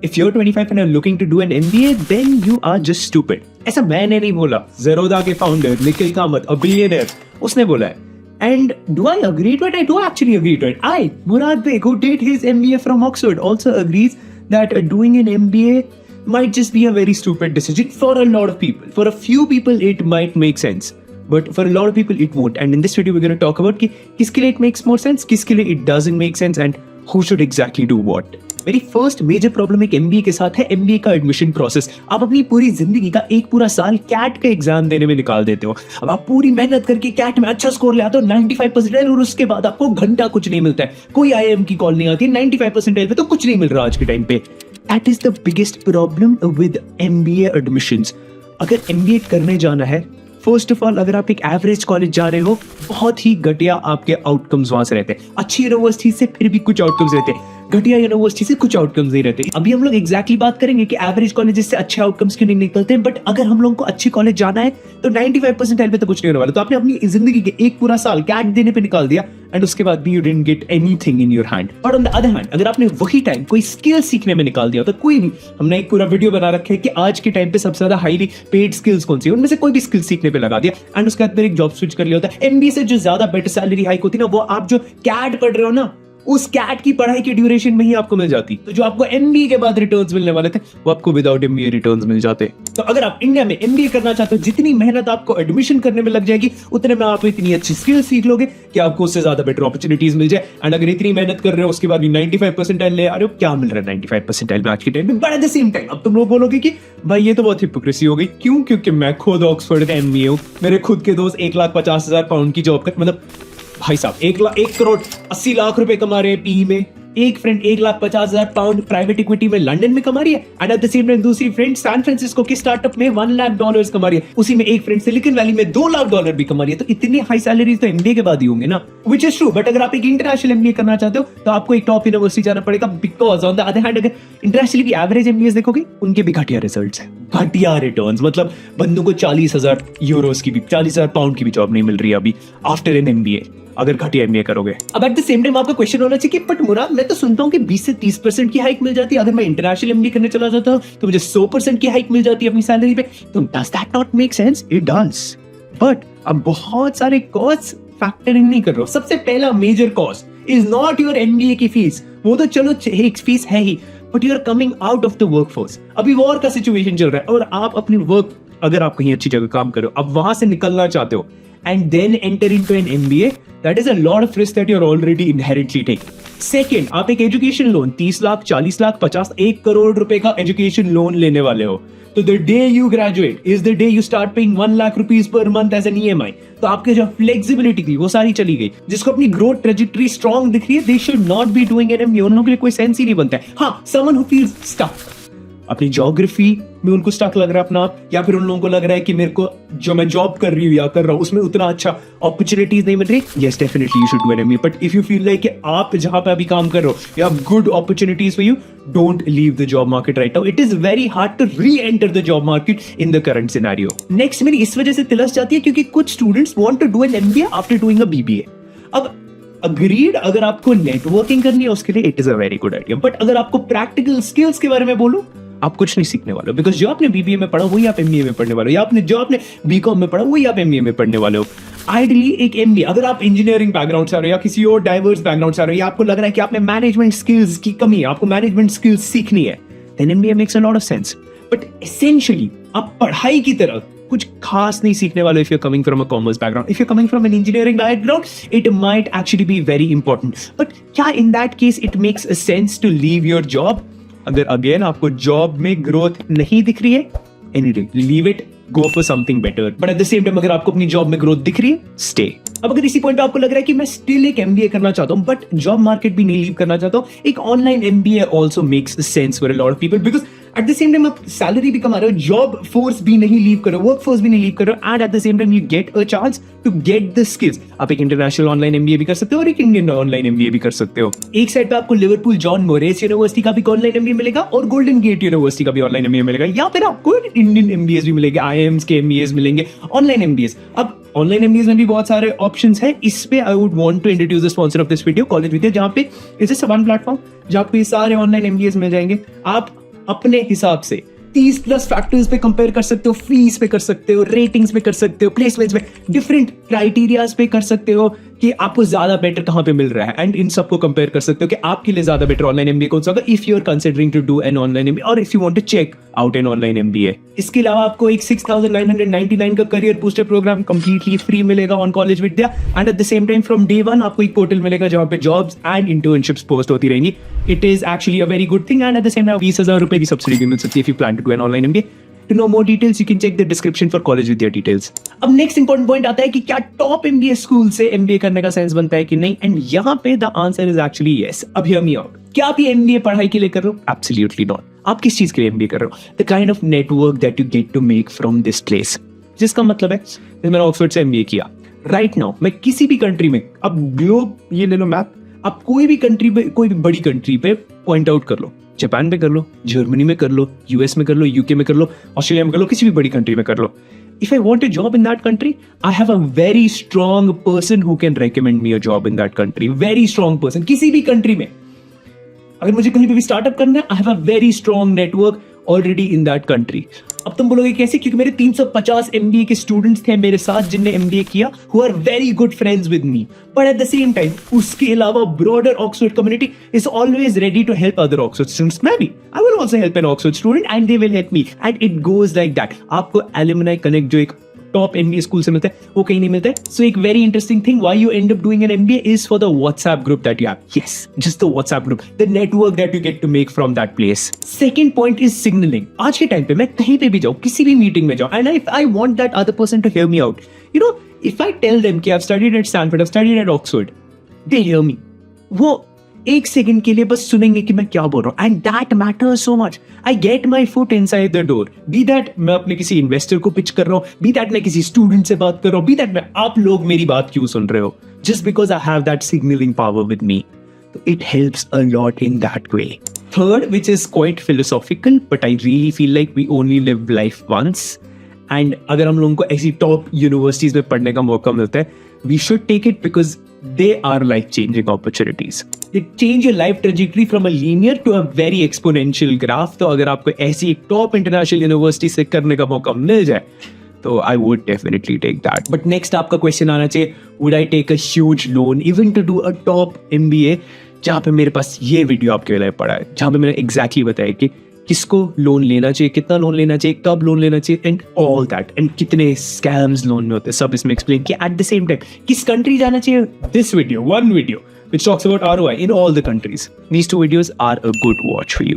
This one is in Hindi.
If your 25 and are looking to do an MBA, then you are just stupid. ऐसा मैंने नहीं बोला, Zerodha के founder Nikhil Kamat, a billionaire, उसने बोला है. And do I agree to it? I do actually agree to it. Murad Beg, who did his MBA from Oxford, also agrees that doing an MBA might just be a very stupid decision for a lot of people. For a few people, it might make sense. But for a lot of people, it won't. And in this video, we're going to talk about kiske liye it makes more sense, kiske liye it doesn't make sense, and who should exactly do what. मेरी फर्स्ट मेजर प्रॉब्लम एक MBA के साथ है MBA का एडमिशन प्रोसेस. आप अपनी पूरी जिंदगी का एक पूरा साल कैट का एग्जाम देने में निकाल देते हो. अब आप पूरी मेहनत करके कैट में अच्छा स्कोर ले आते हो 95% और उसके बाद आपको घंटा कुछ नहीं मिलता है, कोई IIM की कॉल नहीं आती, 95% पे तो कुछ नहीं मिल रहा आज के टाइम पे. That is the biggest problem with MBA admissions. अगर MBA करने जाना है, फर्स्ट ऑफ ऑल अगर आप एक एवरेज कॉलेज जा रहे हो, बहुत ही घटिया आपके आउटकम्स वहां से रहते हैं. अच्छी यूनिवर्सिटी से फिर भी कुछ आउटकम्स रहते हैं, घटिया यूनिवर्सिटी से कुछ आउटकम्स नहीं रहते. अभी हम लोग एग्जैक्टली बात करेंगे कि एवरेज कॉलेज से अच्छे आउटकम्स क्यों नहीं निकलते हैं. बट अगर हम लोगों को अच्छी कॉलेज जाना है तो 95% पे तो कुछ नहीं होने वाला. तो आपने अपनी जिंदगी के एक पूरा साल कैट देने पे निकाल दिया एंड उसके बाद भी you didn't get anything in your hand. But on the other hand, अगर आपने वही टाइम कोई स्किल सीखने में निकाल दिया तो कोई नहीं, हमने एक पूरा वीडियो बना रखा है कि आज के टाइम पे सबसे ज्यादा हाईली पेड स्किल्स कौन सी है, उनमें से कोई भी स्किल सीखने पे लगा दिया एंड उसके बाद फिर एक जॉब स्विच कर लिया होता है. MBA से जो ज्यादा बेटर सैलरी हाइक होती है ना, वो आप जो कैट पढ़ रहे हो ना, उस कैट की पढ़ाई के ड्यूरेशन में ही आपको मिल जाती. तो जो आपको MBA के बाद रिटर्न्स मिलने वाले थे, वो आपको विदाउट MBA रिटर्न्स मिल जाते. तो अगर आप इंडिया में MBA करना चाहते हो, जितनी मेहनत आपको एडमिशन करने में लग जाएगी, उतने में आप इतनी अच्छी स्किल सीख लोगे कि आपको उससे ज्यादा बेटर अपॉर्चुनिटीज मिल जाए. एंड अगर इतनी मेहनत कर रहे हो, उसके बाद भी 95% ले आ रहे हो, क्या मिल रहा है 95% में आज के टाइम में. But at the same time अब तुम लोग बोलोगे कि भाई ये तो बहुत हिपोक्रेसी हो गई. क्यों? क्योंकि मैं खुद ऑक्सफोर्ड का MBA हूँ, मेरे खुद के दोस्त 1,50,000 पाउंड की जॉब कर, मतलब भाई साहब 1 करोड़ 80 लाख रुपए कमा रहे हैं PE में. एक फ्रेंड 1,50,000 पाउंड प्राइवेट इक्विटी में लंदन में कमा रही है and at the same time दूसरी फ्रेंड सैन फ्रांसिस्को के स्टार्टअप में $1 लाख कमा रही है. उसी में एक फ्रेंड सिलिकॉन वैली में $2 लाख भी कमा रही है. तो इतनी हाई सैलरीज तो MBA के बाद ही होंगे ना, व्हिच इज ट्रू. बट अगर आप एक इंटरनेशनल MBA करना चाहते हो तो आपको एक टॉप यूनिवर्सिटी जाना पड़ेगा, because on the other hand अगर इंटरनेशनली भी एवरेज MBAs देखोगे, उनके भी घटिया रिजल्ट्स हैं, घटिया रिटर्न्स. मतलब बंदों को 40,000 यूरोस की भी, 40,000 पाउंड की भी जॉब नहीं मिल रही है अभी आफ्टर एन MBA, अगर घटिया MBA करोगे. अब एट द सेम टाइम आपका क्वेश्चन होना चाहिए कि बट मुराद, मैं तो सुनता हूँ कि 20 से 30% की हाइक मिल जाती है. अगर मैं इंटरनेशनल MBA करने चला जाता हूँ तो मुझे 100% की हाइक मिल जाती है अपनी सैलरी पे. तो does that not make sense? It does. But अब बहुत सारे कॉस्ट फैक्टरिंग नहीं कर रहे हो. सबसे पहला major cost is not your MBA की फीस, वो तो चलो एक फीस है ही, but you are coming out of the workforce. अभी वॉर का सिचुएशन चल रहा है और आप अपनी वर्क, अगर आप कहीं अच्छी जगह काम कर रहे हो, अब वहां से निकलना चाहते हो and then enter into an MBA, that is a lot of risk that you're already inherently taking. Second, आप एक एजुकेशन लोन 30 लाख 40 लाख 50 1 करोड़ रुपए का एजुकेशन लोन लेने वाले हो. तो the day you graduate is the day you start paying 1 lakh rupees per month as an EMI. तो आपके जो फ्लेक्सिबिलिटी थी वो सारी चली गई. जिसको अपनी ग्रोथ ट्रेजेक्टरी स्ट्रॉन्ग दिख रही है, they should not be doing an MBA. उन लोगों के लिए कोई सेंस ही नहीं बनता है. हाँ, someone who feels stuck, अपनी ज्योग्राफी में उनको स्टक लग रहा है अपना, या फिर उन लोगों को लग रहा है कि मेरे को जो मैं जॉब कर रही हूँ या कर रहा हूँ उसमें उतना अच्छा अपॉर्चुनिटीज नहीं मिल रही, yes definitely you should do an MBA. But if you feel like कि आप जहां पे अभी काम कर रहे हो you have good opportunities for you, don't leave the job market right now. It is very hard to reenter the job market in the current scenario. Next मेरी इस वजह से तिलस जाती है क्योंकि कुछ students want to do an MBA after doing a BBA. अब अग्रीड, अगर आपको नेटवर्किंग करनी है उसके लिए it is a very good idea. But अगर आपको प्रैक्टिकल स्किल्स के बारे में बोलूं, आप कुछ नहीं सीखने वाले हो, बिकॉज जो आपने BBA में पढ़ा वही आप MBA में पढ़ने वाले हो, या आपने जो आपने BCom में पढ़ा वही आप MBA में पढ़ने वाले हो. आइडियली एक MBA, अगर आप इंजीनियरिंग बैकग्राउंड से आ रहे हो या किसी और डाइवर्स बैकग्राउंड से आ रहे हो, या आपको लग रहा है कि आपने मैनेजमेंट स्किल्स की कमी है, आपको मैनेजमेंट स्किल्स सीखनी है, then MBA makes a lot of sense. But essentially आप पढ़ाई की तरह कुछ खास नहीं सीखने वाले if you're coming from a commerce background. If you're coming from an engineering background, it might actually be very important. But क्या in that case it makes a sense to leave your job? अगर अगेन आपको जॉब में ग्रोथ नहीं दिख रही है, anyway leave it, go for something better. But at the same time अगर आपको अपनी जॉब में ग्रोथ दिख रही है, स्टे. अब अगर इसी पॉइंट पे आपको लग रहा है कि मैं स्टिल एक MBA करना चाहता हूं बट जॉब मार्केट भी नहीं लीव करना चाहता हूं, एक online MBA also makes sense for a lot of people, because at the same time आप सैलरी भी कमा रहे हो, जॉब फोर्स भी नहीं लीव करो, वर्क फोर्स भी नहीं लीव करो, and at the same time you get a chance to get the skills. आप एक इंटरनेशनल ऑनलाइन MBA भी कर सकते हो और एक इंडियन ऑनलाइन MBA भी कर सकते हो. एक साइड पे आपको लिवरपूल जॉन मोरेस यूनिवर्सिटी का भी ऑनलाइन MBA मिलेगा और गोल्डन गेट यूनिवर्सिटी का भी ऑनलाइन MBA मिलेगा, या फिर आपको इंडियन MBAs भी मिलेंगे, IIMs के MBAs मिलेंगे, ऑनलाइन MBAs. अब ऑनलाइन MBAs में भी बहुत सारे ऑप्शंस हैं. इस पे I would want to introduce the sponsor of this video, college Vidya, जहां पे इज जस्ट वन प्लेटफॉर्म जहां पे सारे ऑनलाइन MBAs मिल जाएंगे. आप अपने हिसाब से 30 प्लस फैक्टर्स पे कंपेयर कर सकते हो, फीस पे कर सकते हो, रेटिंग्स पे कर सकते हो, प्लेसमेंट्स पे, डिफरेंट क्राइटेरियाज पे कर सकते हो कि आपको ज्यादा बेटर कहां पे मिल रहा है, एंड इन सबको कंपेयर कर सकते हो कि आपके लिए ज्यादा बेटर ऑनलाइन एमबीए कौन सा होगा if you are considering to do an online MBA और if you want to check out an online MBA. इसके अलावा आपको एक 6,999 का career booster programme completely free मिलेगा on college Vidya, and at the same time from day one आपको एक पोर्टल मिलेगा जहां पे जॉब्स एंड इंटर्नशिप्स पोस्ट होती रहेंगी। It is actually a very good thing, and at the same time 20,000 रुपए की सब्सिडी भी मिल सकती है if you plan to do an online MBA. To know more details, you can check the description for college with your details. अब नेक्स्ट इंपॉर्टेंट पॉइंट आता है कि क्या टॉप एमबीए स्कूल से एमबीए करने का सेंस बनता है कि नहीं, एंड यहाँ पे the answer is actually yes. अब हियर मी आउट, क्या आप ये एमबीए पढ़ाई के लिए कर रहे हो? Absolutely not. आप किस चीज के लिए एमबीए कर रहे हो? The kind of network that you get to make from this place. जिसका मतलब है मैंने ऑक्सफोर्ड से एमबीए किया, राइट नाउ मैं किसी भी कंट्री में, अब ग्लोब ये ले लो मैप, आप कोई भी कंट्री पे, कोई भी बड़ी कंट्री पे पॉइंट आउट कर लो, जापान में कर लो, जर्मनी में कर लो, यूएस में कर लो, यूके में कर लो, ऑस्ट्रेलिया में कर लो, किसी भी बड़ी कंट्री में कर लो। If I want a job in that country, I have a very strong person who can recommend me a job in that country. Very strong person. किसी भी कंट्री में अगर मुझे कहीं पे भी स्टार्टअप करना है, I have a very strong network already in that country. अब तुम बोलोगे कैसे? क्योंकि मेरे 350 MBA के स्टूडेंट्स थे मेरे साथ जिनने MBA किया, who are very good friends with me. But at the same time, उसके अलावा broader Oxford community is always ready to help other Oxford students. मैं भी, I will also help an Oxford student and they will help me. And it goes like that. आपको alumni connect जो एक टॉप एमबीए स्कूल से मिलता है वो कहीं नहीं मिलता है। सो एक very interesting thing why you end up doing an MBA is for the WhatsApp group that you have. Yes, just the WhatsApp group, the network that you get to make from that place. Second point is signalling. आज के टाइम पे मैं कहीं पे भी जाऊं, किसी भी मीटिंग में जाऊं, and if I want that other person to hear me out, you know, if I tell them कि I have studied at Stanford, I have studied at Oxford, they hear me. वो एक सेकंड के लिए बस सुनेंगे कि मैं क्या बोल रहा हूं, and that matters so much. I get my foot inside the door, be that मैं अपने किसी इन्वेस्टर को पिच कर रहा हूं, बी दैट मैं किसी स्टूडेंट से बात कर रहा हूं, बी दैट मैं आप लोग मेरी बात क्यों सुन रहे हो, just because I have that signalling power with me. So it helps a lot in that way. Third, which is quite philosophical, but I really feel like we only live life once. And अगर हम लोगों को ऐसी टॉप यूनिवर्सिटीज में पढ़ने का मौका मिलता है, we should take it because they are life-changing opportunities. They change your life trajectory from a linear to a very exponential graph. तो अगर आपको ऐसी एक टॉप इंटरनेशनल यूनिवर्सिटी से करने का मौका मिल जाए, तो I would definitely take that. But next आपका क्वेश्चन आना चाहिए, would I take a huge loan even to do a top MBA? जहाँ पे मेरे पास ये वीडियो आपके लिए पड़ा है, जहाँ पे मैंने एग्जैक्टली बताया कि किसको लोन लेना चाहिए, कितना लोन लेना चाहिए, कब लोन लेना चाहिए, एंड ऑल दैट, एंड कितने स्कैम्स लोन में होते हैं, सब इसमें एक्सप्लेन किया। एट द सेम टाइम किस कंट्री जाना चाहिए, this video, one video which talks about ROI in all the countries. These two videos are a good watch for you.